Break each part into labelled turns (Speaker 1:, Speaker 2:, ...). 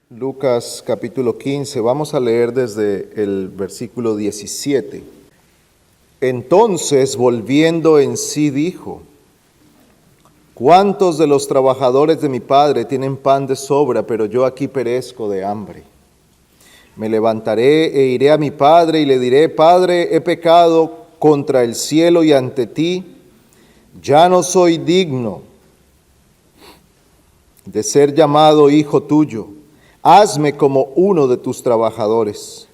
Speaker 1: Lucas capítulo 15, vamos a leer desde el versículo 17. Entonces, volviendo en sí, dijo: ¿cuántos de los trabajadores de mi padre tienen pan de sobra, pero yo aquí perezco de hambre? Me levantaré e iré a mi padre y le diré: Padre, he pecado contra el cielo y ante ti, ya no soy digno de ser llamado hijo tuyo. Hazme como uno de tus trabajadores.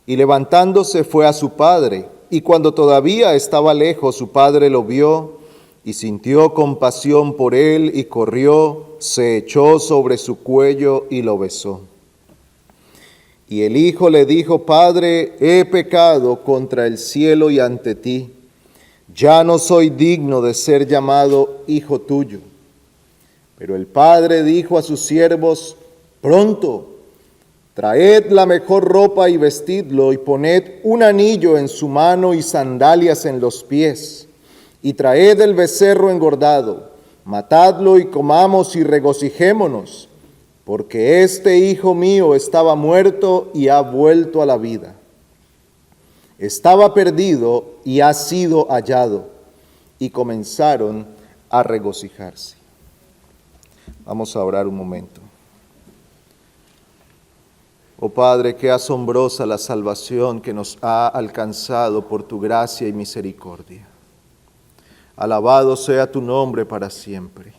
Speaker 1: Y levantándose fue a su padre, y cuando todavía estaba lejos, su padre lo vio y sintió compasión por él, y corrió, se echó sobre su cuello y lo besó. Y el hijo le dijo: Padre, he pecado contra el cielo y ante ti, ya no soy digno de ser llamado hijo tuyo. Pero el padre dijo a sus siervos: Pronto, traed la mejor ropa y vestidlo, y poned un anillo en su mano y sandalias en los pies, y traed el becerro engordado, matadlo y comamos y regocijémonos, porque este hijo mío estaba muerto y ha vuelto a la vida. Estaba perdido y ha sido hallado. Y comenzaron a regocijarse. Vamos a orar un momento. Oh Padre, qué asombrosa la salvación que nos ha alcanzado por tu gracia y misericordia. Alabado sea tu nombre para siempre.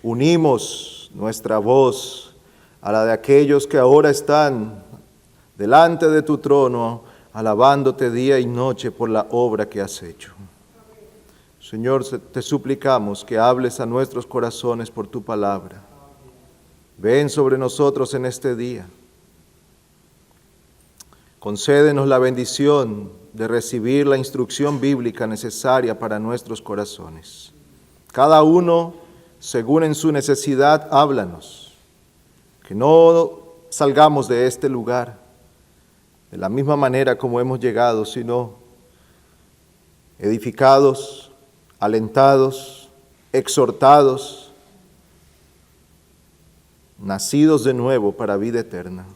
Speaker 1: Unimos nuestra voz a la de aquellos que ahora están delante de tu trono, alabándote día y noche por la obra que has hecho. Señor, te suplicamos que hables a nuestros corazones por tu palabra. Ven sobre nosotros en este día. Concédenos la bendición de recibir la instrucción bíblica necesaria para nuestros corazones. Cada uno, según en su necesidad, háblanos. Que no salgamos de este lugar de la misma manera como hemos llegado, sino edificados, alentados, exhortados, nacidos de nuevo para vida eterna.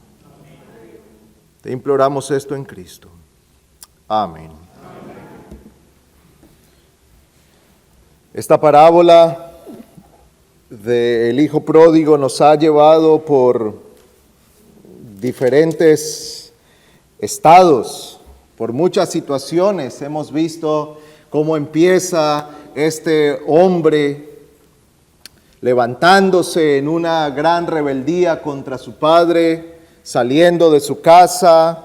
Speaker 1: Te imploramos esto en Cristo. Amén. Esta parábola del hijo pródigo nos ha llevado por diferentes estados, por muchas situaciones. Hemos visto cómo empieza este hombre levantándose en una gran rebeldía contra su padre, saliendo de su casa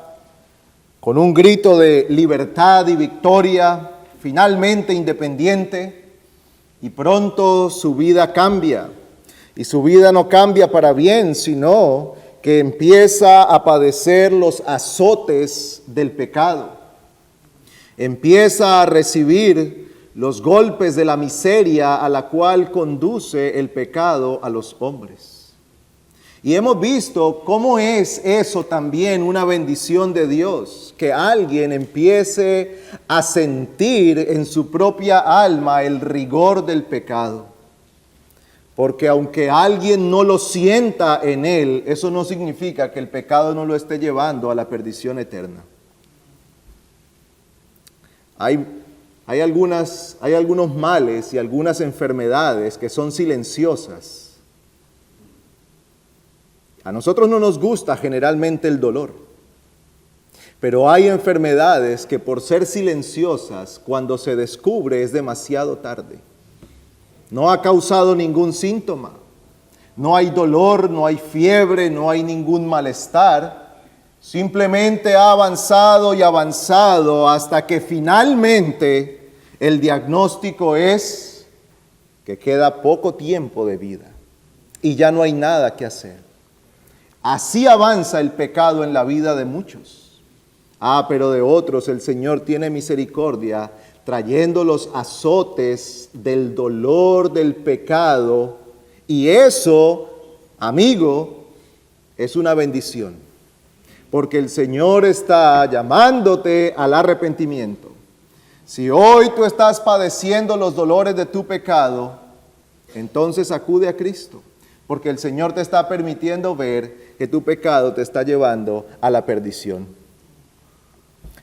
Speaker 1: con un grito de libertad y victoria, finalmente independiente, y pronto su vida cambia. Y su vida no cambia para bien, sino que empieza a padecer los azotes del pecado. Empieza a recibir los golpes de la miseria a la cual conduce el pecado a los hombres. Y hemos visto cómo es eso también una bendición de Dios, que alguien empiece a sentir en su propia alma el rigor del pecado. Porque aunque alguien no lo sienta en él, eso no significa que el pecado no lo esté llevando a la perdición eterna. Hay algunos males y algunas enfermedades que son silenciosas. A nosotros no nos gusta generalmente el dolor, pero hay enfermedades que por ser silenciosas, cuando se descubre es demasiado tarde. No ha causado ningún síntoma, no hay dolor, no hay fiebre, no hay ningún malestar, simplemente ha avanzado y avanzado hasta que finalmente el diagnóstico es que queda poco tiempo de vida y ya no hay nada que hacer. Así avanza el pecado en la vida de muchos. Pero de otros el Señor tiene misericordia, trayendo los azotes del dolor del pecado. Y eso, amigo, es una bendición. Porque el Señor está llamándote al arrepentimiento. Si hoy tú estás padeciendo los dolores de tu pecado, entonces acude a Cristo. porque el Señor te está permitiendo ver que tu pecado te está llevando a la perdición.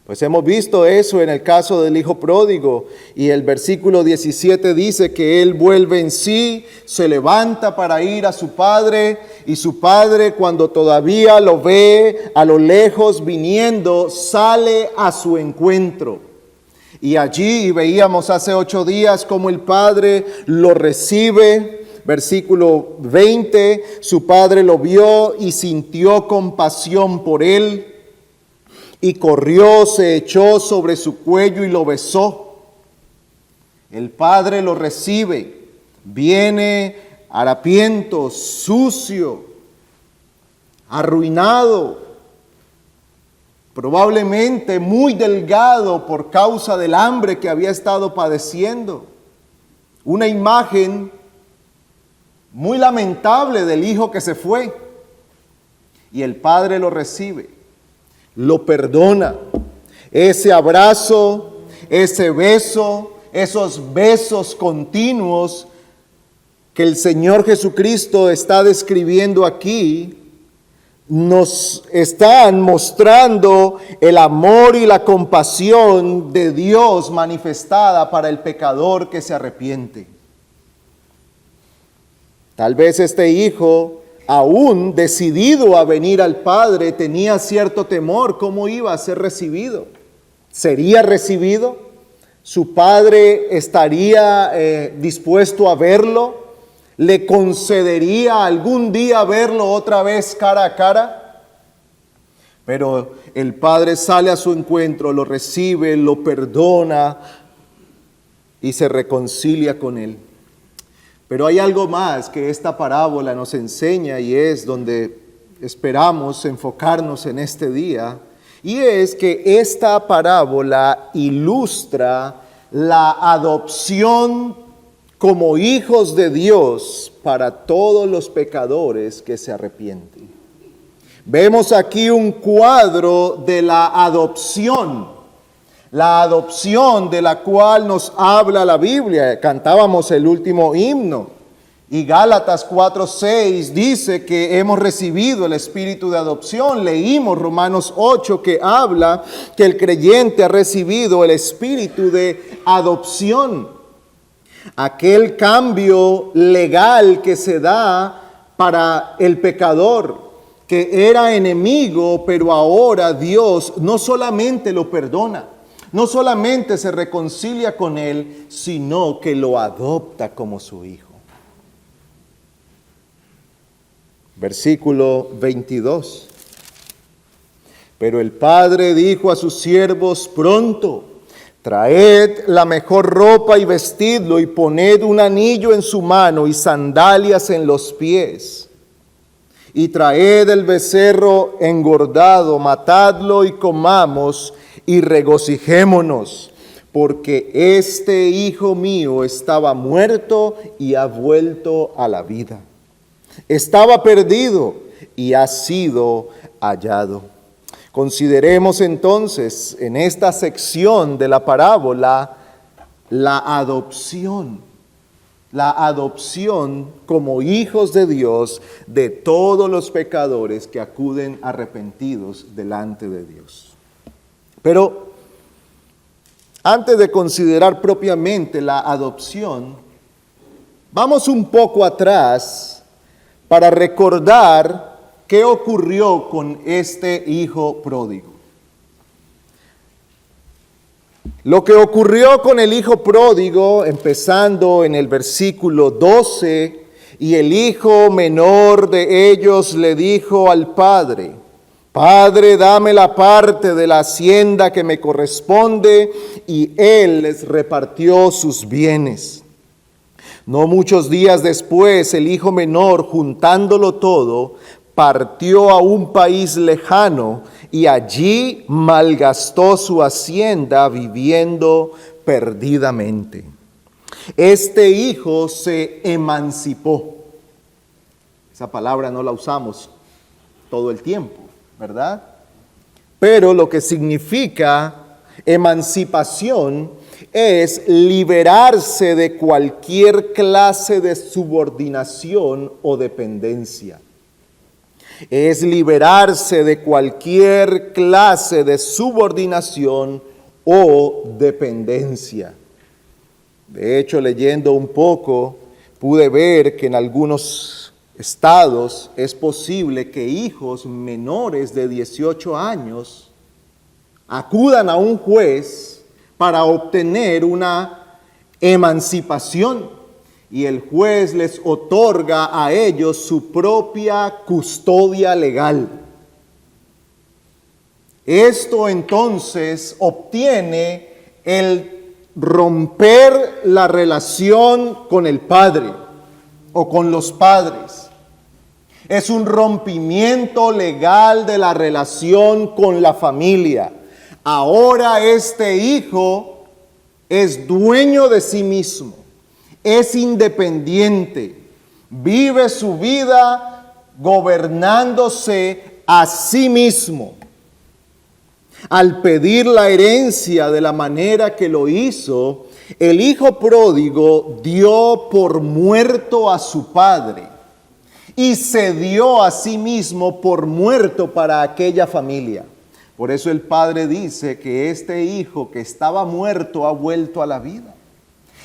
Speaker 1: Pues hemos visto eso en el caso del hijo pródigo, y el versículo 17 dice que él vuelve en sí, se levanta para ir a su padre, y su padre, cuando todavía lo ve a lo lejos viniendo, sale a su encuentro. Y allí veíamos hace 8 días cómo el padre lo recibe. Versículo 20, su padre lo vio y sintió compasión por él, y corrió, se echó sobre su cuello y lo besó. El padre lo recibe, viene harapiento, sucio, arruinado, probablemente muy delgado por causa del hambre que había estado padeciendo. Una imagen muy lamentable del hijo que se fue. Y el padre lo recibe, lo perdona. Ese abrazo, ese beso, esos besos continuos que el Señor Jesucristo está describiendo aquí, nos están mostrando el amor y la compasión de Dios manifestada para el pecador que se arrepiente. Tal vez este hijo, aún decidido a venir al Padre, tenía cierto temor. ¿Cómo iba a ser recibido? ¿Sería recibido? ¿Su padre estaría dispuesto a verlo? ¿Le concedería algún día verlo otra vez cara a cara? Pero el padre sale a su encuentro, lo recibe, lo perdona y se reconcilia con él. Pero hay algo más que esta parábola nos enseña, y es donde esperamos enfocarnos en este día, y es que esta parábola ilustra la adopción como hijos de Dios para todos los pecadores que se arrepienten. Vemos aquí un cuadro de la adopción de la cual nos habla la Biblia. Cantábamos el último himno, y Gálatas 4:6 dice que hemos recibido el espíritu de adopción. Leímos Romanos 8, que habla que el creyente ha recibido el espíritu de adopción. Aquel cambio legal que se da para el pecador, que era enemigo, pero ahora Dios no solamente lo perdona, no solamente se reconcilia con él, sino que lo adopta como su hijo. Versículo 22. Pero el padre dijo a sus siervos: pronto, traed la mejor ropa y vestidlo, y poned un anillo en su mano y sandalias en los pies. Y traed el becerro engordado, matadlo y comamos y regocijémonos, porque este hijo mío estaba muerto y ha vuelto a la vida. Estaba perdido y ha sido hallado. Consideremos entonces en esta sección de la parábola la adopción como hijos de Dios de todos los pecadores que acuden arrepentidos delante de Dios. Pero antes de considerar propiamente la adopción, vamos un poco atrás para recordar qué ocurrió con este hijo pródigo. Lo que ocurrió con el hijo pródigo, empezando en el versículo 12, y el hijo menor de ellos le dijo al padre: Padre, dame la parte de la hacienda que me corresponde, y él les repartió sus bienes. No muchos días después, el hijo menor, juntándolo todo, partió a un país lejano y allí malgastó su hacienda viviendo perdidamente. Este hijo se emancipó. Esa palabra no la usamos todo el tiempo, ¿verdad? Pero lo que significa emancipación es liberarse de cualquier clase de subordinación o dependencia. Es liberarse de cualquier clase de subordinación o dependencia. De hecho, leyendo un poco, pude ver que en algunos estados es posible que hijos menores de 18 años acudan a un juez para obtener una emancipación y el juez les otorga a ellos su propia custodia legal. Esto entonces obtiene el romper la relación con el padre o con los padres. Es un rompimiento legal de la relación con la familia. Ahora este hijo es dueño de sí mismo, es independiente, vive su vida gobernándose a sí mismo. Al pedir la herencia de la manera que lo hizo, el hijo pródigo dio por muerto a su padre y se dio a sí mismo por muerto para aquella familia. Por eso el padre dice que este hijo que estaba muerto ha vuelto a la vida.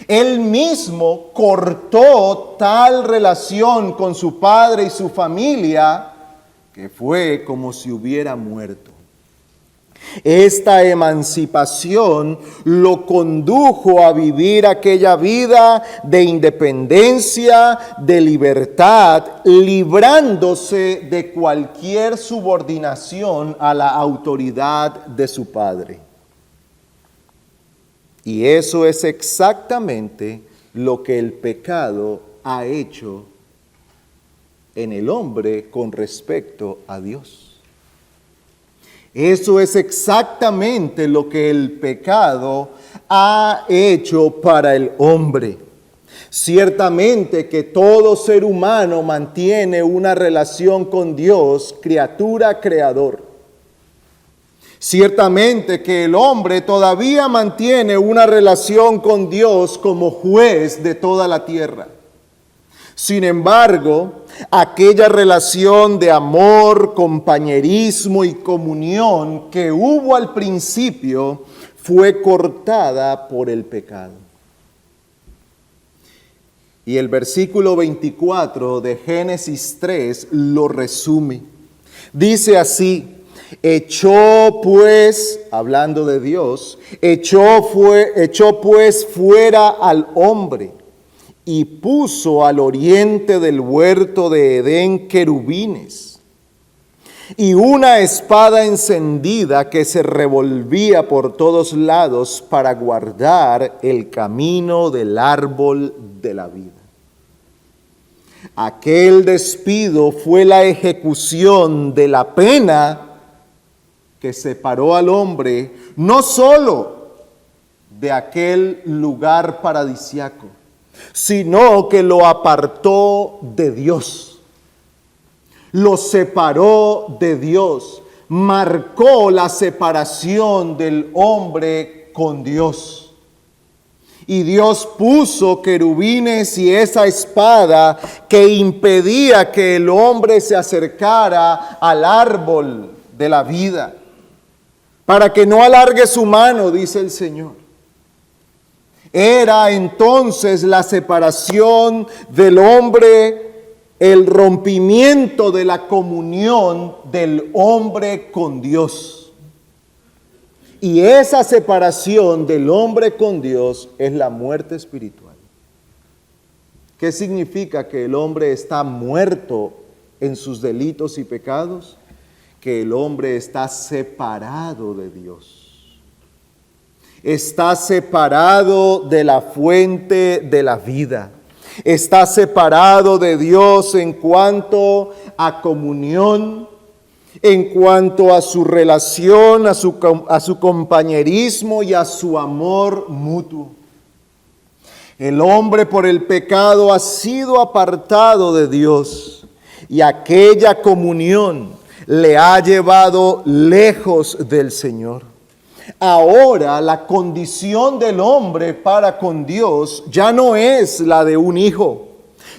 Speaker 1: Él mismo cortó tal relación con su padre y su familia que fue como si hubiera muerto. Esta emancipación lo condujo a vivir aquella vida de independencia, de libertad, librándose de cualquier subordinación a la autoridad de su padre. Y eso es exactamente lo que el pecado ha hecho en el hombre con respecto a Dios. Eso es exactamente lo que el pecado ha hecho para el hombre. Ciertamente que todo ser humano mantiene una relación con Dios, criatura, creador. Ciertamente que el hombre todavía mantiene una relación con Dios como juez de toda la tierra. Sin embargo, aquella relación de amor, compañerismo y comunión que hubo al principio fue cortada por el pecado. Y el versículo 24 de Génesis 3 lo resume. Dice así: echó pues, hablando de Dios, echó pues fuera al hombre y puso al oriente del huerto de Edén querubines y una espada encendida que se revolvía por todos lados para guardar el camino del árbol de la vida. Aquel despido fue la ejecución de la pena que separó al hombre no solo de aquel lugar paradisiaco, sino que lo apartó de Dios, lo separó de Dios, marcó la separación del hombre con Dios. Y Dios puso querubines y esa espada que impedía que el hombre se acercara al árbol de la vida, para que no alargue su mano, dice el Señor. Era entonces la separación del hombre, el rompimiento de la comunión del hombre con Dios. Y esa separación del hombre con Dios es la muerte espiritual. ¿Qué significa que el hombre está muerto en sus delitos y pecados? Que el hombre está separado de Dios. Está separado de la fuente de la vida. Está separado de Dios en cuanto a comunión, en cuanto a su relación, a su compañerismo y a su amor mutuo. El hombre por el pecado ha sido apartado de Dios y aquella comunión le ha llevado lejos del Señor. Ahora la condición del hombre para con Dios ya no es la de un hijo,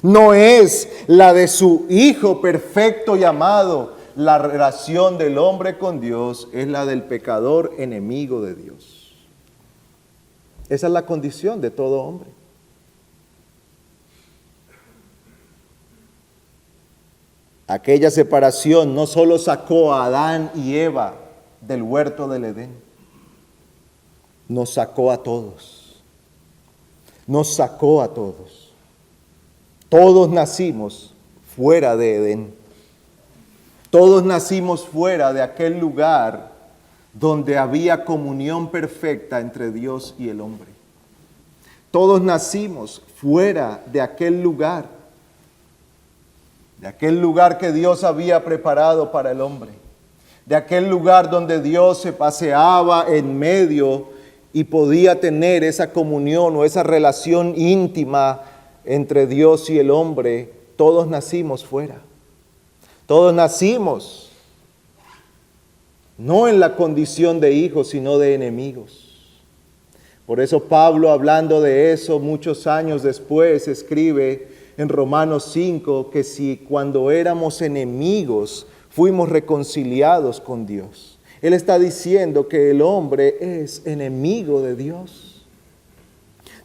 Speaker 1: no es la de su Hijo perfecto y amado. La relación del hombre con Dios es la del pecador enemigo de Dios. Esa es la condición de todo hombre. Aquella separación no solo sacó a Adán y Eva del huerto del Edén, nos sacó a todos. Nos sacó a todos. Todos nacimos fuera de Edén. Todos nacimos fuera de aquel lugar donde había comunión perfecta entre Dios y el hombre. Todos nacimos fuera de aquel lugar que Dios había preparado para el hombre, de aquel lugar donde Dios se paseaba en medio y podía tener esa comunión o esa relación íntima entre Dios y el hombre. Todos nacimos fuera. Todos nacimos no en la condición de hijos, sino de enemigos. Por eso Pablo, hablando de eso muchos años después, escribe en Romanos 5 que si cuando éramos enemigos fuimos reconciliados con Dios. Él está diciendo que el hombre es enemigo de Dios.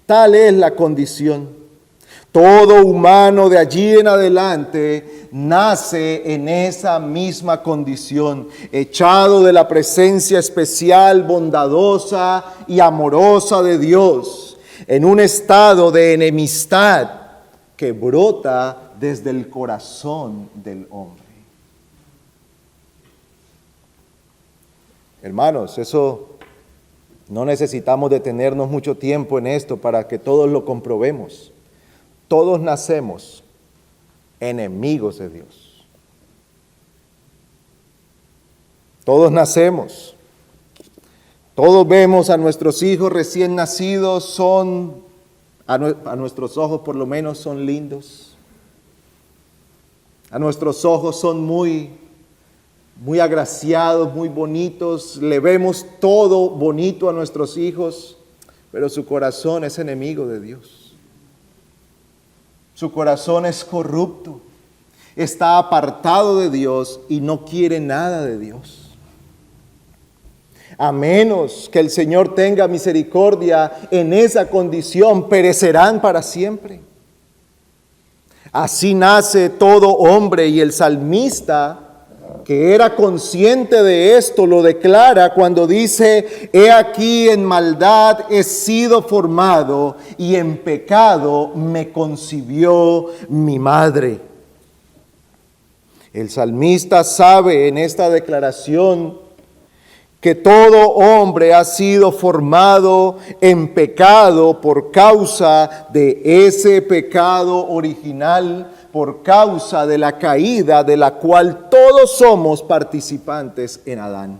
Speaker 1: Tal es la condición. Todo humano de allí en adelante nace en esa misma condición, echado de la presencia especial, bondadosa y amorosa de Dios, en un estado de enemistad que brota desde el corazón del hombre. Hermanos, eso no necesitamos detenernos mucho tiempo en esto para que todos lo comprobemos. Todos nacemos enemigos de Dios. Todos nacemos. Todos vemos a nuestros hijos recién nacidos, a nuestros ojos por lo menos son lindos. A nuestros ojos son muy agraciados, muy bonitos. Le vemos todo bonito a nuestros hijos, pero su corazón es enemigo de Dios. Su corazón es corrupto, está apartado de Dios y no quiere nada de Dios. A menos que el Señor tenga misericordia, en esa condición perecerán para siempre. Así nace todo hombre, y el salmista, que era consciente de esto, lo declara cuando dice: he aquí en maldad he sido formado, y en pecado me concibió mi madre. El salmista sabe en esta declaración que todo hombre ha sido formado en pecado por causa de ese pecado original, por causa de la caída de la cual todos somos participantes en Adán.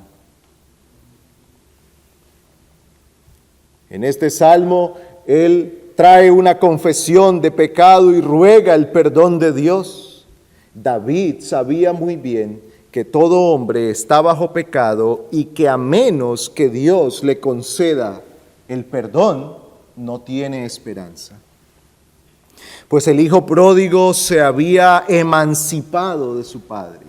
Speaker 1: En este salmo, él trae una confesión de pecado y ruega el perdón de Dios. David sabía muy bien que todo hombre está bajo pecado y que a menos que Dios le conceda el perdón, no tiene esperanza. Pues el hijo pródigo se había emancipado de su padre.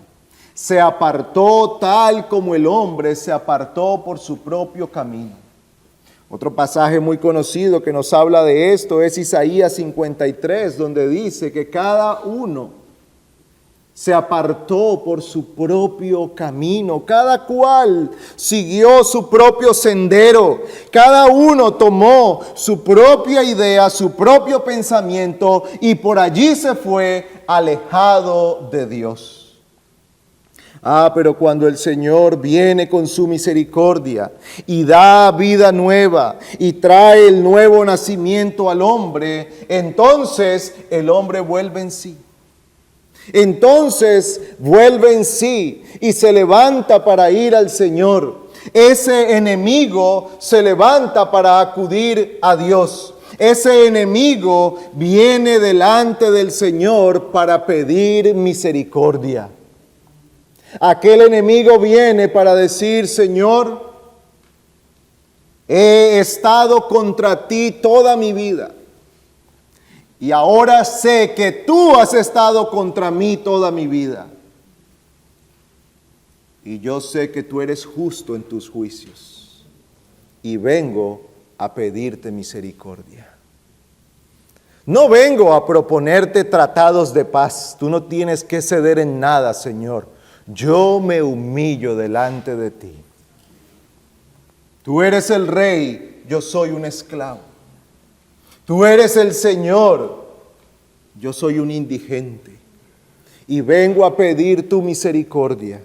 Speaker 1: Se apartó tal como el hombre se apartó por su propio camino. Otro pasaje muy conocido que nos habla de esto es Isaías 53, donde dice que cada uno se apartó por su propio camino, cada cual siguió su propio sendero, cada uno tomó su propia idea, su propio pensamiento, y por allí se fue alejado de Dios. Pero cuando el Señor viene con su misericordia y da vida nueva y trae el nuevo nacimiento al hombre, entonces el hombre vuelve en sí. Entonces vuelve en sí y se levanta para ir al Señor. Ese enemigo se levanta para acudir a Dios. Ese enemigo viene delante del Señor para pedir misericordia. Aquel enemigo viene para decir: Señor, He estado contra ti toda mi vida. Y ahora sé que tú has estado contra mí toda mi vida. Y yo sé que tú eres justo en tus juicios. Y vengo a pedirte misericordia. No vengo a proponerte tratados de paz. Tú no tienes que ceder en nada, Señor. Yo me humillo delante de ti. Tú eres el rey, yo soy un esclavo. Tú eres el Señor, yo soy un indigente. Y vengo a pedir tu misericordia.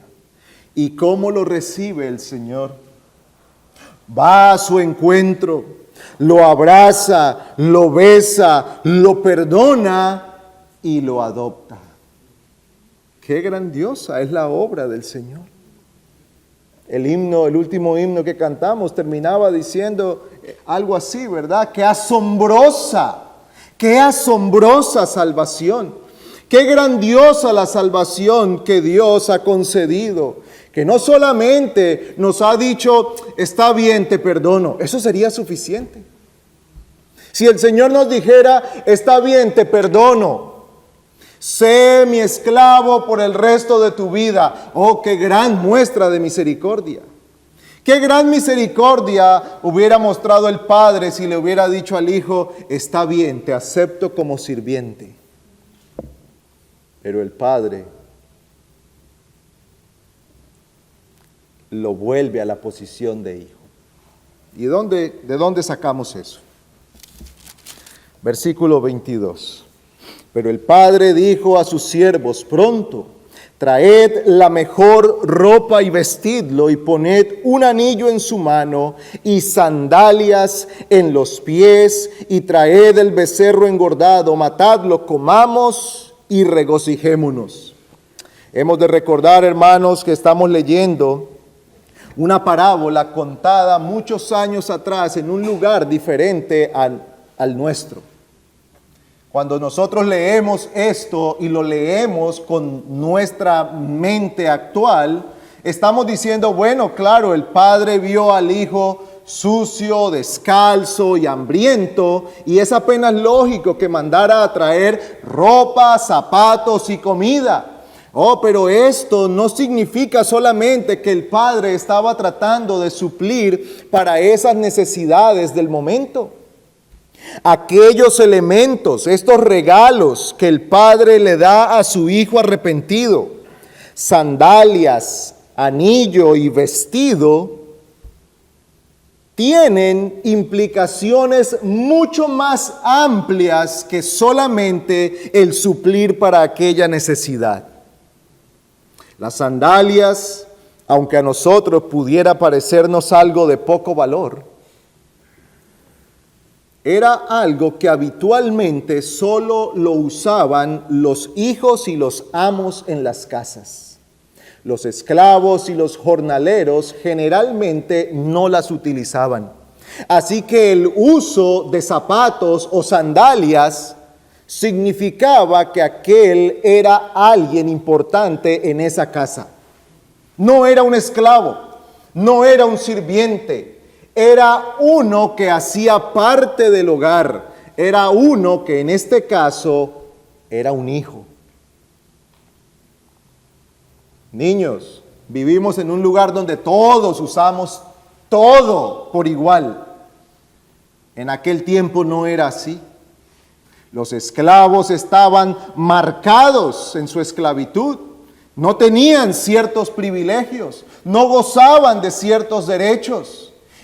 Speaker 1: ¿Y cómo lo recibe el Señor? Va a su encuentro, lo abraza, lo besa, lo perdona y lo adopta. Qué grandiosa es la obra del Señor. El último himno que cantamos terminaba diciendo algo así, ¿verdad? Qué asombrosa salvación. Qué grandiosa la salvación que Dios ha concedido. Que no solamente nos ha dicho, está bien, te perdono. Eso sería suficiente. Si el Señor nos dijera, está bien, te perdono. Sé mi esclavo por el resto de tu vida. Oh, qué gran muestra de misericordia. Qué gran misericordia hubiera mostrado el Padre si le hubiera dicho al Hijo, está bien, te acepto como sirviente. Pero el Padre lo vuelve a la posición de hijo. ¿Y de dónde sacamos eso? Versículo 22. Pero el Padre dijo a sus siervos, pronto, traed la mejor ropa y vestidlo, y poned un anillo en su mano y sandalias en los pies, y traed el becerro engordado, matadlo, comamos y regocijémonos. Hemos de recordar, hermanos, que estamos leyendo una parábola contada muchos años atrás en un lugar diferente al nuestro. Cuando nosotros leemos esto y lo leemos con nuestra mente actual, estamos diciendo, bueno, claro, el padre vio al hijo sucio, descalzo y hambriento, y es apenas lógico que mandara a traer ropa, zapatos y comida. Oh, pero esto no significa solamente que el padre estaba tratando de suplir para esas necesidades del momento. Aquellos elementos, estos regalos que el padre le da a su hijo arrepentido, sandalias, anillo y vestido, tienen implicaciones mucho más amplias que solamente el suplir para aquella necesidad. Las sandalias, aunque a nosotros pudiera parecernos algo de poco valor, era algo que habitualmente solo lo usaban los hijos y los amos en las casas. Los esclavos y los jornaleros generalmente no las utilizaban. Así que el uso de zapatos o sandalias significaba que aquel era alguien importante en esa casa. No era un esclavo, no era un sirviente. Era uno que hacía parte del hogar. Era uno que en este caso era un hijo. Niños, vivimos en un lugar donde todos usamos todo por igual. En aquel tiempo no era así. Los esclavos estaban marcados en su esclavitud. No tenían ciertos privilegios, no gozaban de ciertos derechos.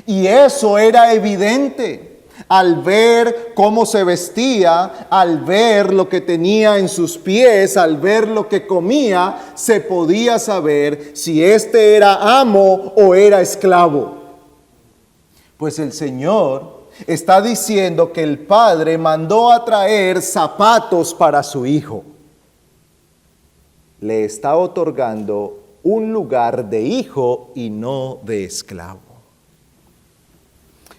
Speaker 1: Y eso era evidente al ver cómo se vestía, al ver lo que tenía en sus pies, al ver lo que comía, se podía saber si éste era amo o era esclavo. Pues el Señor está diciendo que el Padre mandó a traer zapatos para su hijo. Le está otorgando un lugar de hijo y no de esclavo.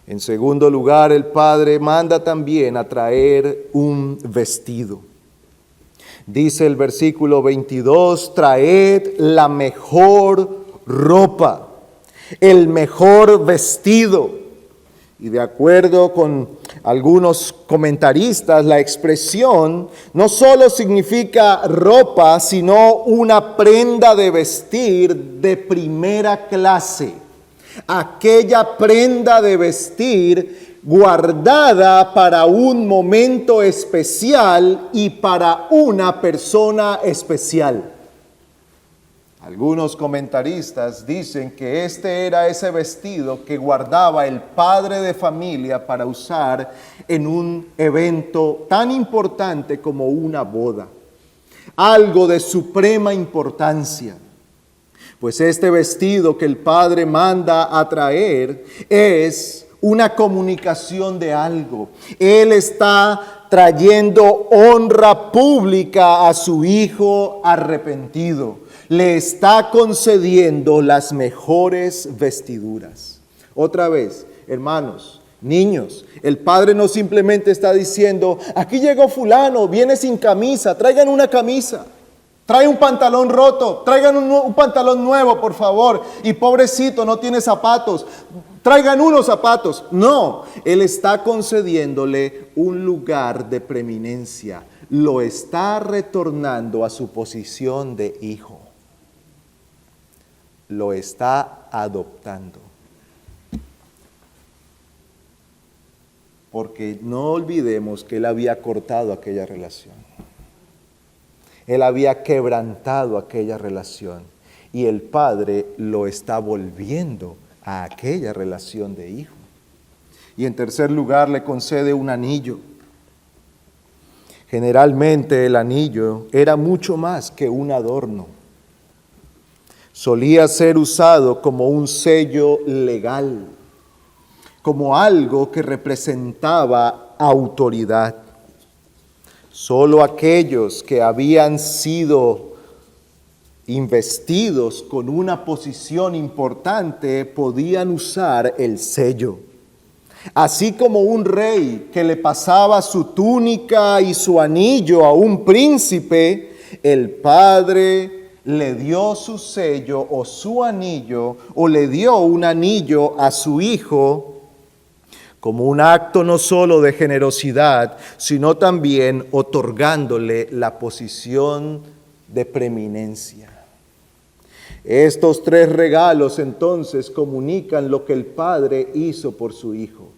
Speaker 1: En segundo lugar, el Padre manda también a traer un vestido. Dice el versículo 22, traed la mejor ropa, el mejor vestido. Y de acuerdo con algunos comentaristas, la expresión no solo significa ropa, sino una prenda de vestir de primera clase. Aquella prenda de vestir guardada para un momento especial y para una persona especial. Algunos comentaristas dicen que este era ese vestido que guardaba el padre de familia para usar en un evento tan importante como una boda. Algo de suprema importancia. Pues este vestido que el padre manda a traer es una comunicación de algo. Él está trayendo honra pública a su hijo arrepentido. Le está concediendo las mejores vestiduras. Otra vez, hermanos, niños, el padre no simplemente está diciendo, aquí llegó fulano, viene sin camisa, traigan una camisa. Trae un pantalón roto, traigan un pantalón nuevo, por favor. Y pobrecito, no tiene zapatos, traigan unos zapatos. No, él está concediéndole un lugar de preeminencia. Lo está retornando a su posición de hijo. Lo está adoptando. Porque no olvidemos que él había cortado aquella relación. Él había quebrantado aquella relación y el padre lo está volviendo a aquella relación de hijo. Y en tercer lugar le concede un anillo. Generalmente el anillo era mucho más que un adorno. Solía ser usado como un sello legal, como algo que representaba autoridad. Solo aquellos que habían sido investidos con una posición importante podían usar el sello. Así como un rey que le pasaba su túnica y su anillo a un príncipe, el padre le dio su sello o su anillo, o le dio un anillo a su hijo, como un acto no solo de generosidad, sino también otorgándole la posición de preeminencia. Estos tres regalos entonces comunican lo que el padre hizo por su hijo.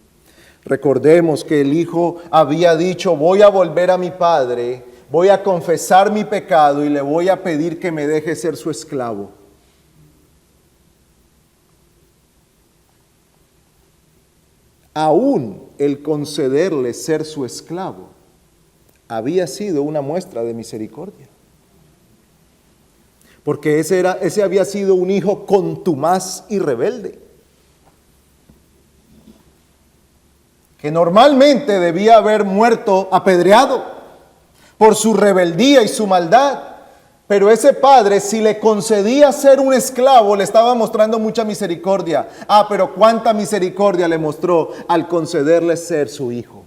Speaker 1: Recordemos que el hijo había dicho, voy a volver a mi padre, voy a confesar mi pecado y le voy a pedir que me deje ser su esclavo. Aún el concederle ser su esclavo había sido una muestra de misericordia. Porque ese había sido un hijo contumaz y rebelde, que normalmente debía haber muerto apedreado por su rebeldía y su maldad. Pero ese padre, si le concedía ser un esclavo, le estaba mostrando mucha misericordia. Pero cuánta misericordia le mostró al concederle ser su hijo.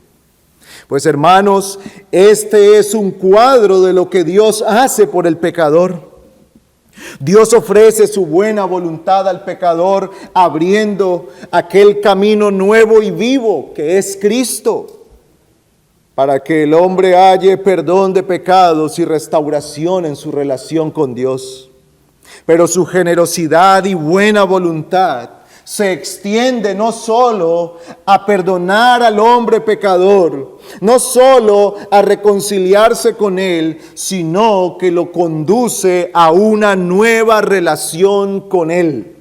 Speaker 1: Pues hermanos, este es un cuadro de lo que Dios hace por el pecador. Dios ofrece su buena voluntad al pecador, abriendo aquel camino nuevo y vivo que es Cristo, para que el hombre halle perdón de pecados y restauración en su relación con Dios. Pero su generosidad y buena voluntad se extiende no solo a perdonar al hombre pecador, no solo a reconciliarse con él, sino que lo conduce a una nueva relación con él.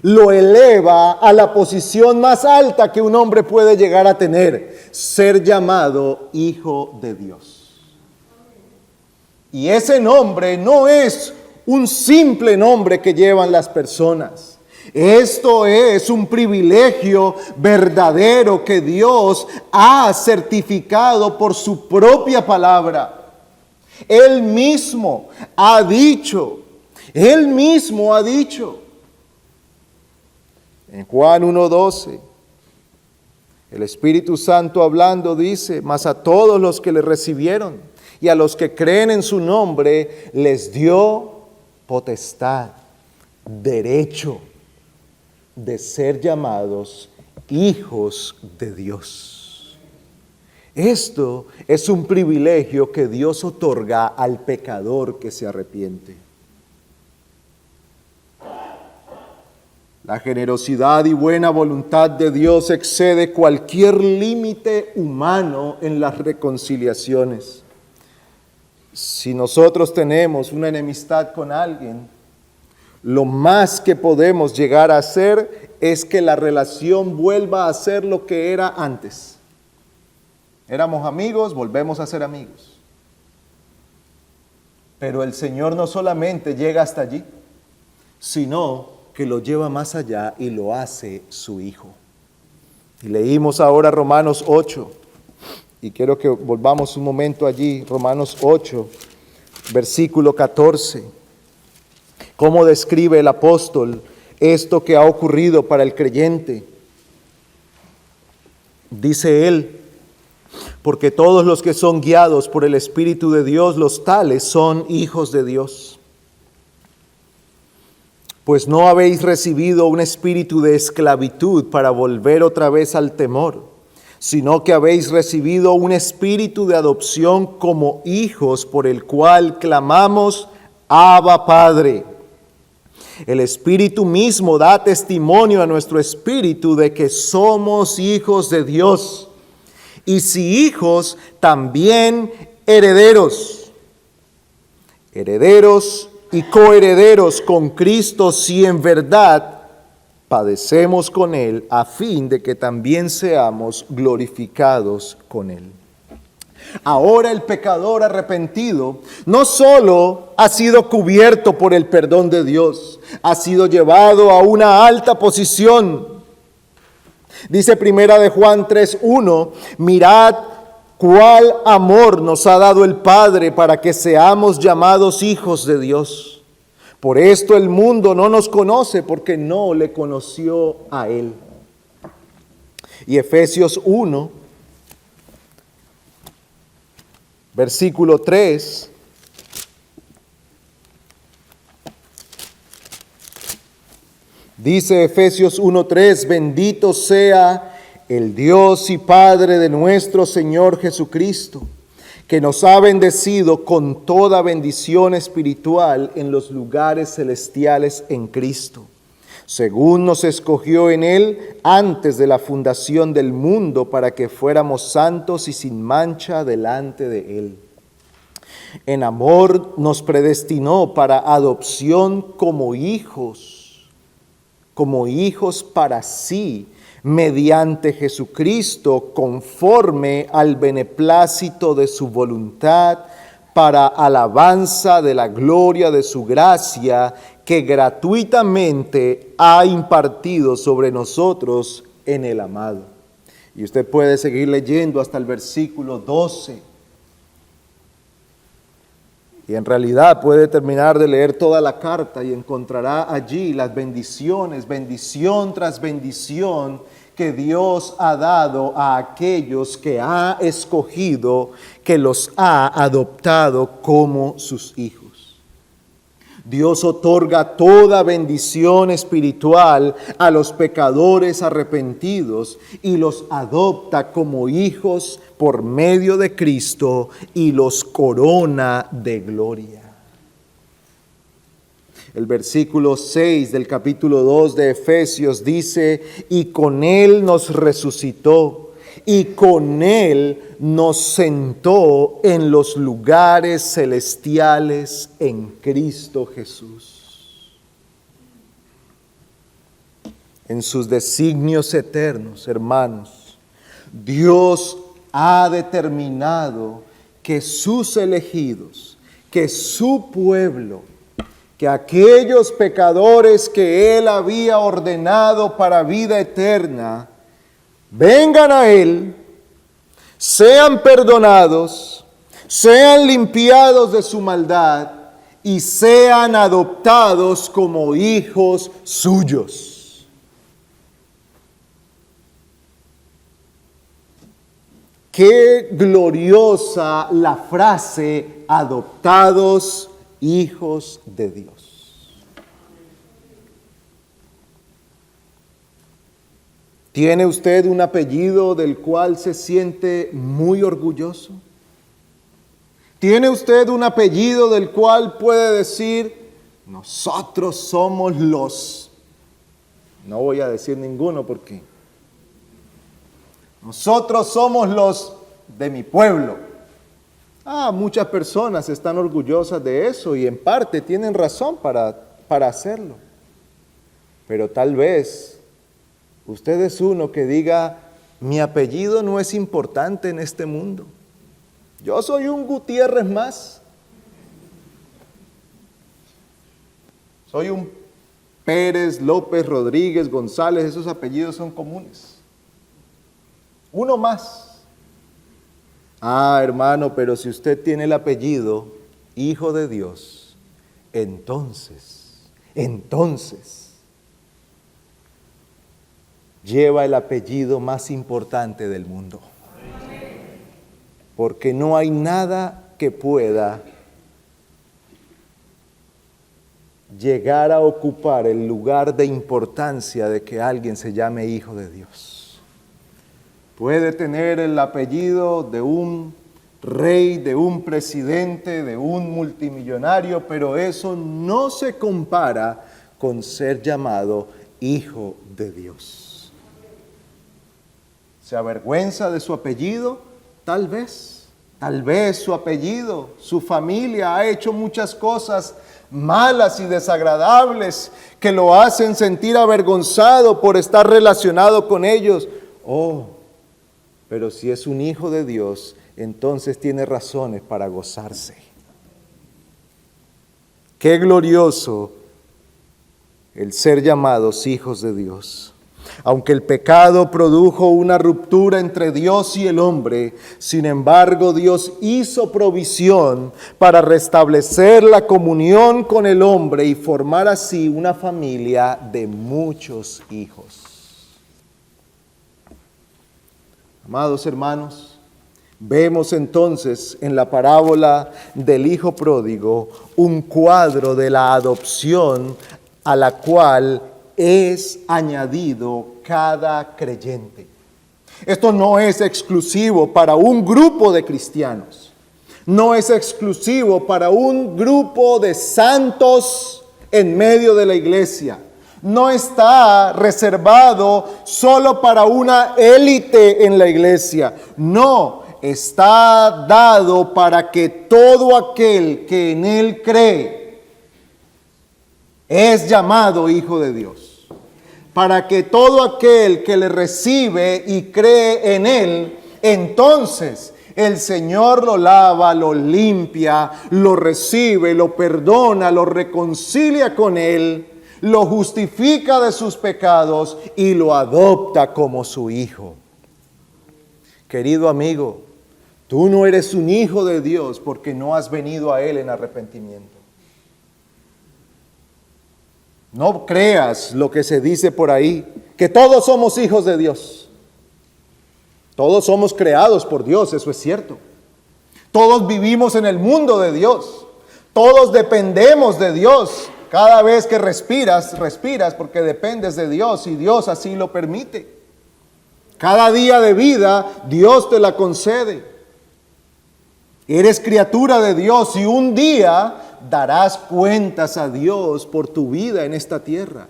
Speaker 1: Lo eleva a la posición más alta que un hombre puede llegar a tener, ser llamado hijo de Dios. Y ese nombre no es un simple nombre que llevan las personas. Esto es un privilegio verdadero que Dios ha certificado por su propia palabra. Él mismo ha dicho, en Juan 1:12, el Espíritu Santo hablando dice, mas a todos los que le recibieron y a los que creen en su nombre, les dio potestad, derecho de ser llamados hijos de Dios. Esto es un privilegio que Dios otorga al pecador que se arrepiente. La generosidad y buena voluntad de Dios excede cualquier límite humano en las reconciliaciones. Si nosotros tenemos una enemistad con alguien, lo más que podemos llegar a hacer es que la relación vuelva a ser lo que era antes. Éramos amigos, volvemos a ser amigos. Pero el Señor no solamente llega hasta allí, sino que lo lleva más allá y lo hace su Hijo. Y leímos ahora Romanos 8, y quiero que volvamos un momento allí, Romanos 8, versículo 14. ¿Cómo describe el apóstol esto que ha ocurrido para el creyente? Dice él: porque todos los que son guiados por el Espíritu de Dios, los tales son hijos de Dios. Pues no habéis recibido un espíritu de esclavitud para volver otra vez al temor, sino que habéis recibido un espíritu de adopción como hijos, por el cual clamamos: Abba, Padre. El Espíritu mismo da testimonio a nuestro espíritu de que somos hijos de Dios. Y si hijos, también herederos. Herederos y coherederos con Cristo, si en verdad padecemos con Él, a fin de que también seamos glorificados con Él. Ahora el pecador arrepentido no solo ha sido cubierto por el perdón de Dios, ha sido llevado a una alta posición. Dice Primera de Juan 3:1, mirad cuál amor nos ha dado el Padre para que seamos llamados hijos de Dios. Por esto el mundo no nos conoce, porque no le conoció a Él. Y Efesios 1, versículo 3, dice Efesios 1:3, bendito sea el Dios y Padre de nuestro Señor Jesucristo, que nos ha bendecido con toda bendición espiritual en los lugares celestiales en Cristo, según nos escogió en Él antes de la fundación del mundo, para que fuéramos santos y sin mancha delante de Él. En amor nos predestinó para adopción como hijos para sí, mediante Jesucristo, conforme al beneplácito de su voluntad, para alabanza de la gloria de su gracia, que gratuitamente ha impartido sobre nosotros en el amado. Y usted puede seguir leyendo hasta el versículo 12. Y en realidad puede terminar de leer toda la carta y encontrará allí las bendiciones, bendición tras bendición, que Dios ha dado a aquellos que ha escogido, que los ha adoptado como sus hijos. Dios otorga toda bendición espiritual a los pecadores arrepentidos y los adopta como hijos por medio de Cristo y los corona de gloria. El versículo 6 del capítulo 2 de Efesios dice: y con Él nos resucitó, y con Él nos sentó en los lugares celestiales en Cristo Jesús. En sus designios eternos, hermanos, Dios ha determinado que sus elegidos, que su pueblo, que aquellos pecadores que Él había ordenado para vida eterna, vengan a Él, sean perdonados, sean limpiados de su maldad y sean adoptados como hijos suyos. Qué gloriosa la frase: adoptados hijos de Dios. ¿Tiene usted un apellido del cual se siente muy orgulloso? ¿Tiene usted un apellido del cual puede decir, nosotros somos los? No voy a decir ninguno porque nosotros somos los de mi pueblo. Muchas personas están orgullosas de eso y en parte tienen razón para hacerlo. Pero tal vez usted es uno que diga, mi apellido no es importante en este mundo. Yo soy un Gutiérrez más. Soy un Pérez, López, Rodríguez, González, esos apellidos son comunes. Uno más. Hermano, pero si usted tiene el apellido Hijo de Dios, entonces, lleva el apellido más importante del mundo. Porque no hay nada que pueda llegar a ocupar el lugar de importancia de que alguien se llame Hijo de Dios. Puede tener el apellido de un rey, de un presidente, de un multimillonario, pero eso no se compara con ser llamado Hijo de Dios. ¿Se avergüenza de su apellido? Tal vez su apellido, su familia ha hecho muchas cosas malas y desagradables que lo hacen sentir avergonzado por estar relacionado con ellos. Pero si es un hijo de Dios, entonces tiene razones para gozarse. Qué glorioso el ser llamados hijos de Dios. Aunque el pecado produjo una ruptura entre Dios y el hombre, sin embargo Dios hizo provisión para restablecer la comunión con el hombre y formar así una familia de muchos hijos. Amados hermanos, vemos entonces en la parábola del hijo pródigo un cuadro de la adopción a la cual es añadido cada creyente. Esto no es exclusivo para un grupo de cristianos, no es exclusivo para un grupo de santos en medio de la iglesia. No está reservado solo para una élite en la iglesia. No, está dado para que todo aquel que en él cree es llamado hijo de Dios. Para que todo aquel que le recibe y cree en él, entonces el Señor lo lava, lo limpia, lo recibe, lo perdona, lo reconcilia con él, lo justifica de sus pecados y lo adopta como su hijo. Querido amigo, tú no eres un hijo de Dios porque no has venido a Él en arrepentimiento. No creas lo que se dice por ahí, que todos somos hijos de Dios. Todos somos creados por Dios, eso es cierto. Todos vivimos en el mundo de Dios. Todos dependemos de Dios. Cada vez que respiras porque dependes de Dios y Dios así lo permite. Cada día de vida Dios te la concede. Eres criatura de Dios y un día darás cuentas a Dios por tu vida en esta tierra.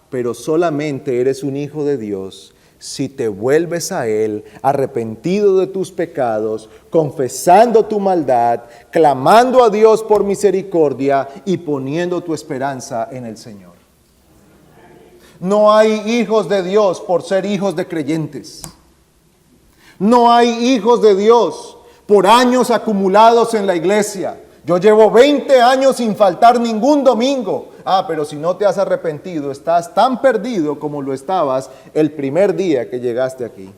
Speaker 1: Pero solamente eres un hijo de Dios si te vuelves a Él arrepentido de tus pecados, confesando tu maldad, clamando a Dios por misericordia y poniendo tu esperanza en el Señor. No hay hijos de Dios por ser hijos de creyentes. No hay hijos de Dios por años acumulados en la iglesia. Yo llevo 20 años sin faltar ningún domingo. Pero si no te has arrepentido, estás tan perdido como lo estabas el primer día que llegaste aquí.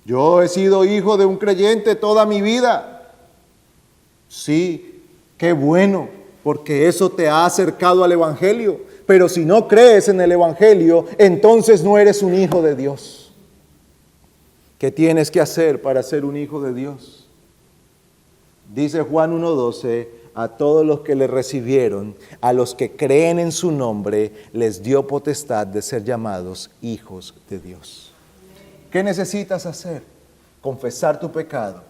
Speaker 1: Yo he sido hijo de un creyente toda mi vida. Sí, qué bueno, porque eso te ha acercado al Evangelio. Pero si no crees en el Evangelio, entonces no eres un hijo de Dios. ¿Qué tienes que hacer para ser un hijo de Dios? Dice Juan 1:12, a todos los que le recibieron, a los que creen en su nombre, les dio potestad de ser llamados hijos de Dios. ¿Qué necesitas hacer? Confesar tu pecado,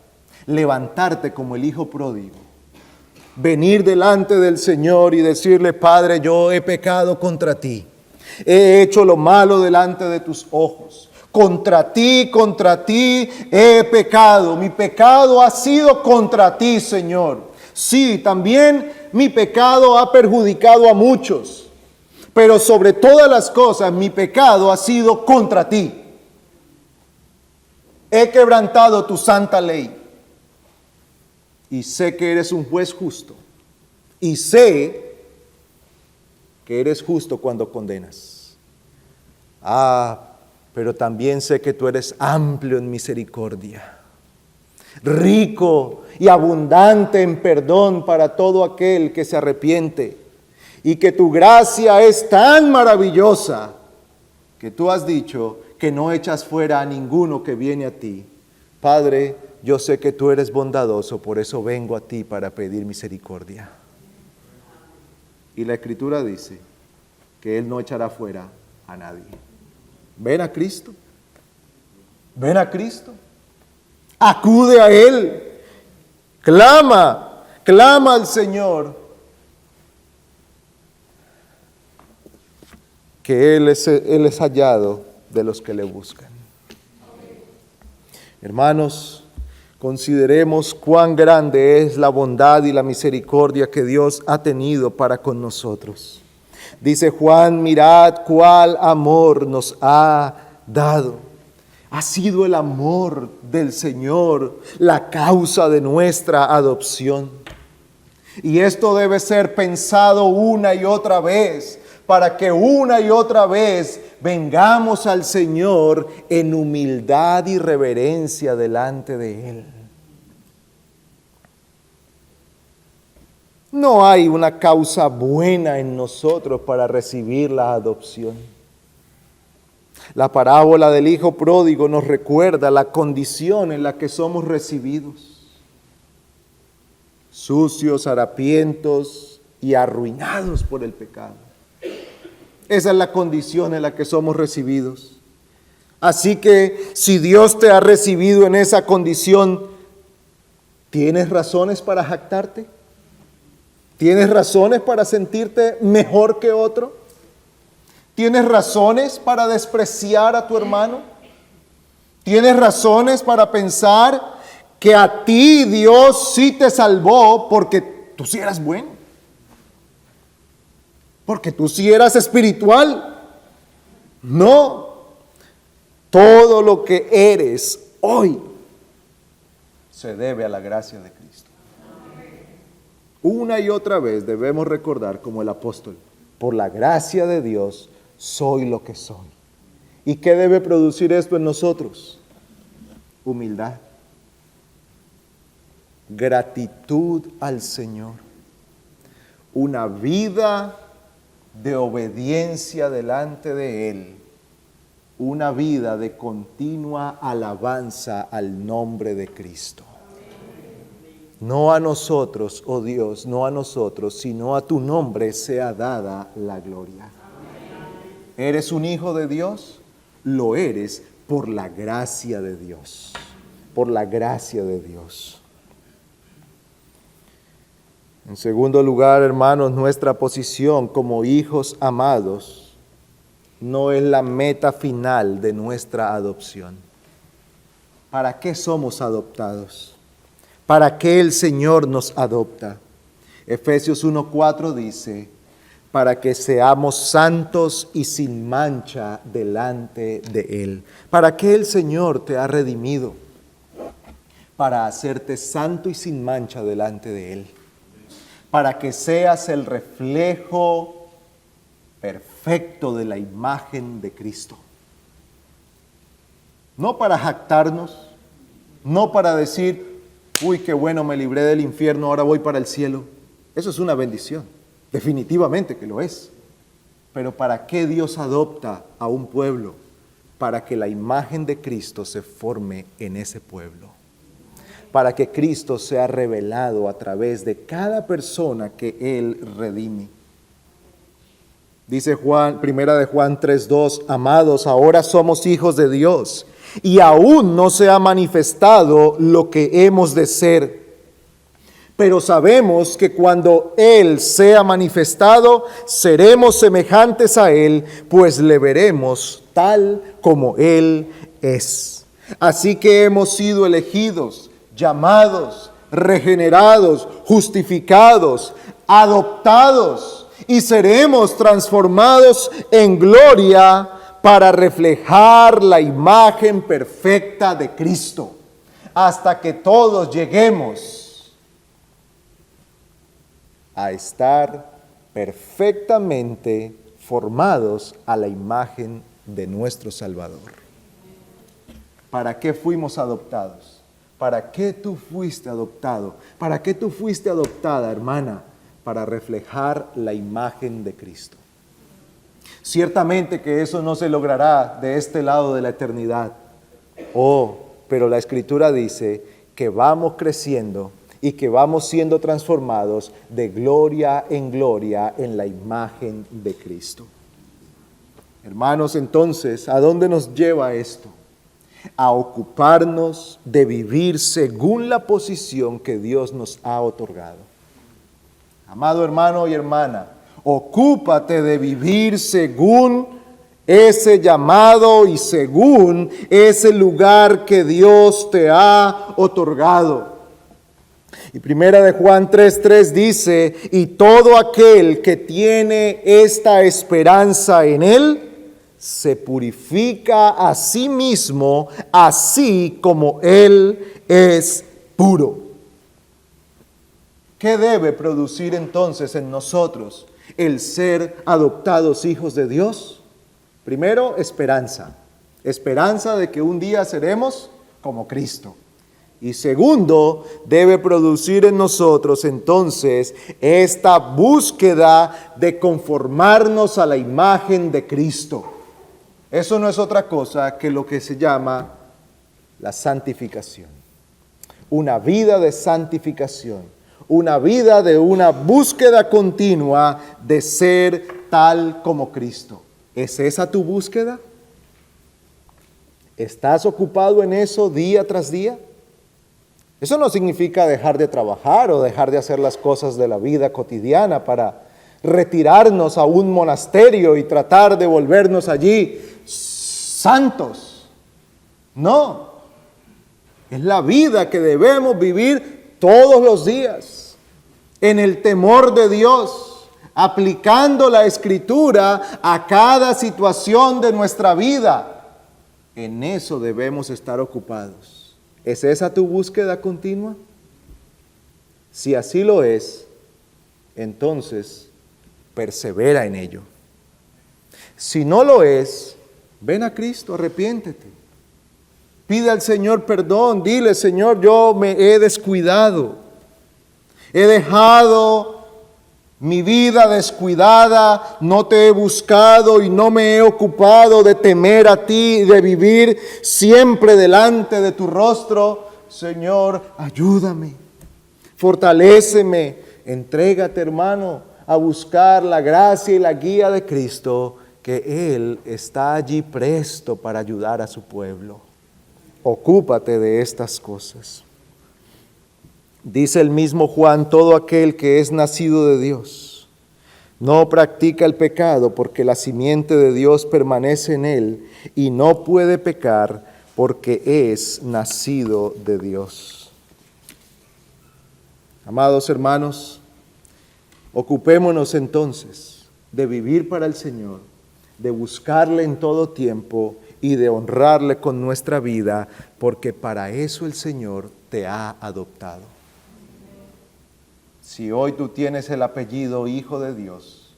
Speaker 1: levantarte como el hijo pródigo, venir delante del Señor y decirle: Padre, yo he pecado contra ti, he hecho lo malo delante de tus ojos. Contra ti he pecado. Mi pecado ha sido contra ti, Señor. Sí, también mi pecado ha perjudicado a muchos, pero sobre todas las cosas mi pecado ha sido contra ti. He quebrantado tu santa ley y sé que eres un juez justo y sé que eres justo cuando condenas. Pero también sé que tú eres amplio en misericordia, rico y abundante en perdón para todo aquel que se arrepiente, y que tu gracia es tan maravillosa que tú has dicho que no echas fuera a ninguno que viene a ti. Padre, yo sé que tú eres bondadoso, por eso vengo a ti para pedir misericordia. Y la Escritura dice que Él no echará fuera a nadie. Ven a Cristo. Ven a Cristo. Acude a Él. Clama al Señor. Que Él es hallado de los que le buscan. Hermanos, consideremos cuán grande es la bondad y la misericordia que Dios ha tenido para con nosotros. Dice Juan: mirad cuál amor nos ha dado. Ha sido el amor del Señor la causa de nuestra adopción. Y esto debe ser pensado una y otra vez, para que una y otra vez vengamos al Señor en humildad y reverencia delante de Él. No hay una causa buena en nosotros para recibir la adopción. La parábola del hijo pródigo nos recuerda la condición en la que somos recibidos. Sucios, harapientos y arruinados por el pecado. Esa es la condición en la que somos recibidos. Así que si Dios te ha recibido en esa condición, ¿tienes razones para jactarte? ¿Tienes razones para sentirte mejor que otro? ¿Tienes razones para despreciar a tu hermano? ¿Tienes razones para pensar que a ti Dios sí te salvó porque tú sí eras bueno? Porque tú sí eras espiritual. No. Todo lo que eres hoy se debe a la gracia de Cristo. Una y otra vez debemos recordar, como el apóstol: por la gracia de Dios soy lo que soy. ¿Y qué debe producir esto en nosotros? Humildad, gratitud al Señor, una vida de obediencia delante de Él, una vida de continua alabanza al nombre de Cristo. No a nosotros, oh Dios, no a nosotros, sino a tu nombre sea dada la gloria. ¿Eres un hijo de Dios? Lo eres por la gracia de Dios. Por la gracia de Dios. En segundo lugar, hermanos, nuestra posición como hijos amados no es la meta final de nuestra adopción. ¿Para qué somos adoptados? ¿Para qué el Señor nos adopta? Efesios 1:4 dice: para que seamos santos y sin mancha delante de Él. ¿Para qué el Señor te ha redimido? Para hacerte santo y sin mancha delante de Él. Para que seas el reflejo perfecto de la imagen de Cristo. No para jactarnos, no para decir: uy, qué bueno, me libré del infierno, ahora voy para el cielo. Eso es una bendición, definitivamente que lo es. Pero ¿para qué Dios adopta a un pueblo? Para que la imagen de Cristo se forme en ese pueblo. para que Cristo sea revelado a través de cada persona que Él redime. Dice Juan, primera de Juan 3:2, amados, ahora somos hijos de Dios, y aún no se ha manifestado lo que hemos de ser. Pero sabemos que cuando Él sea manifestado, seremos semejantes a Él, pues le veremos tal como Él es. Así que hemos sido elegidos, llamados, regenerados, justificados, adoptados, y seremos transformados en gloria para reflejar la imagen perfecta de Cristo, hasta que todos lleguemos a estar perfectamente formados a la imagen de nuestro Salvador. ¿Para qué fuimos adoptados? ¿Para qué tú fuiste adoptado? ¿Para qué tú fuiste adoptada, hermana? Para reflejar la imagen de Cristo. Ciertamente que eso no se logrará de este lado de la eternidad. Pero la Escritura dice que vamos creciendo y que vamos siendo transformados de gloria en la imagen de Cristo. Hermanos, entonces, ¿a dónde nos lleva esto? A ocuparnos de vivir según la posición que Dios nos ha otorgado. Amado hermano y hermana, ocúpate de vivir según ese llamado y según ese lugar que Dios te ha otorgado. Y primera de Juan 3:3 dice, y todo aquel que tiene esta esperanza en Él, se purifica a sí mismo, así como Él es puro. ¿Qué debe producir entonces en nosotros el ser adoptados hijos de Dios? Primero, esperanza. Esperanza de que un día seremos como Cristo. Y segundo, debe producir en nosotros entonces esta búsqueda de conformarnos a la imagen de Cristo. Eso no es otra cosa que lo que se llama la santificación. Una vida de santificación, una vida de una búsqueda continua de ser tal como Cristo. ¿Es esa tu búsqueda? ¿Estás ocupado en eso día tras día? Eso no significa dejar de trabajar o dejar de hacer las cosas de la vida cotidiana para retirarnos a un monasterio y tratar de volvernos allí santos. No, es la vida que debemos vivir todos los días, en el temor de Dios, aplicando la Escritura a cada situación de nuestra vida. En eso debemos estar ocupados. ¿Es esa tu búsqueda continua? Si así lo es, entonces persevera en ello. Si no lo es, ven a Cristo, arrepiéntete. Pide al Señor perdón, dile, Señor, yo me he descuidado. He dejado mi vida descuidada, no te he buscado y no me he ocupado de temer a ti y de vivir siempre delante de tu rostro. Señor, ayúdame, fortaléceme, entrégate, hermano, a buscar la gracia y la guía de Cristo, que Él está allí presto para ayudar a su pueblo. Ocúpate de estas cosas. Dice el mismo Juan, todo aquel que es nacido de Dios no practica el pecado, porque la simiente de Dios permanece en él y no puede pecar porque es nacido de Dios. Amados hermanos, ocupémonos entonces de vivir para el Señor, de buscarle en todo tiempo y de honrarle con nuestra vida, porque para eso el Señor te ha adoptado. Si hoy tú tienes el apellido Hijo de Dios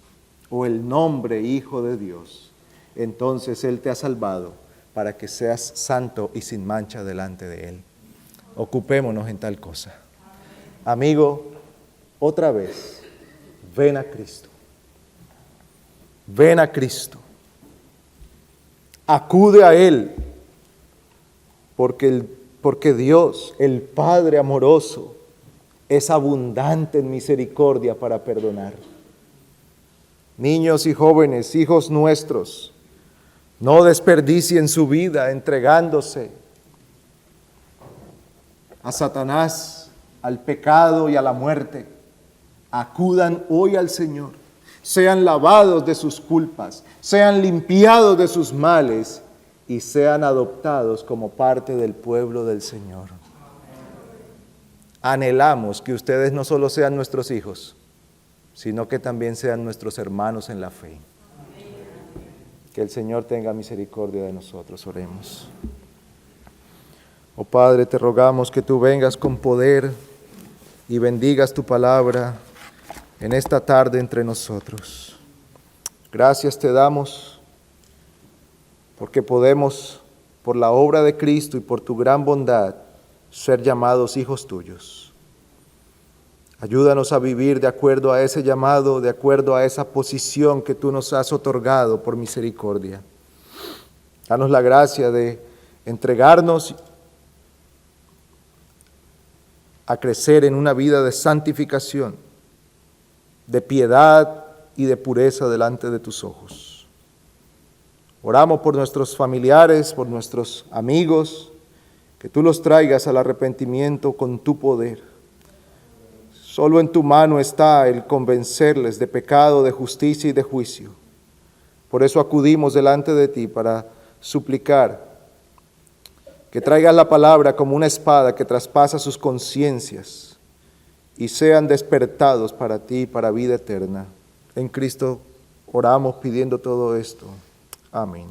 Speaker 1: o el nombre Hijo de Dios, entonces Él te ha salvado para que seas santo y sin mancha delante de Él. Ocupémonos en tal cosa. Amigo, otra vez, ven a Cristo. Ven a Cristo. Acude a Él, porque porque Dios, el Padre amoroso, es abundante en misericordia para perdonar. Niños y jóvenes, hijos nuestros, no desperdicien su vida entregándose a Satanás, al pecado y a la muerte. Acudan hoy al Señor, sean lavados de sus culpas, sean limpiados de sus males y sean adoptados como parte del pueblo del Señor. Anhelamos que ustedes no solo sean nuestros hijos, sino que también sean nuestros hermanos en la fe. Que el Señor tenga misericordia de nosotros. Oremos. Oh Padre, te rogamos que tú vengas con poder y bendigas tu palabra en esta tarde entre nosotros. Gracias te damos porque podemos, por la obra de Cristo y por tu gran bondad, ser llamados hijos tuyos. Ayúdanos a vivir de acuerdo a ese llamado, de acuerdo a esa posición que tú nos has otorgado por misericordia. Danos la gracia de entregarnos a crecer en una vida de santificación, de piedad y de pureza delante de tus ojos. Oramos por nuestros familiares, por nuestros amigos, que tú los traigas al arrepentimiento con tu poder. Solo en tu mano está el convencerles de pecado, de justicia y de juicio. Por eso acudimos delante de ti para suplicar que traigas la palabra como una espada que traspasa sus conciencias y sean despertados para ti, para vida eterna. En Cristo oramos pidiendo todo esto. Amén.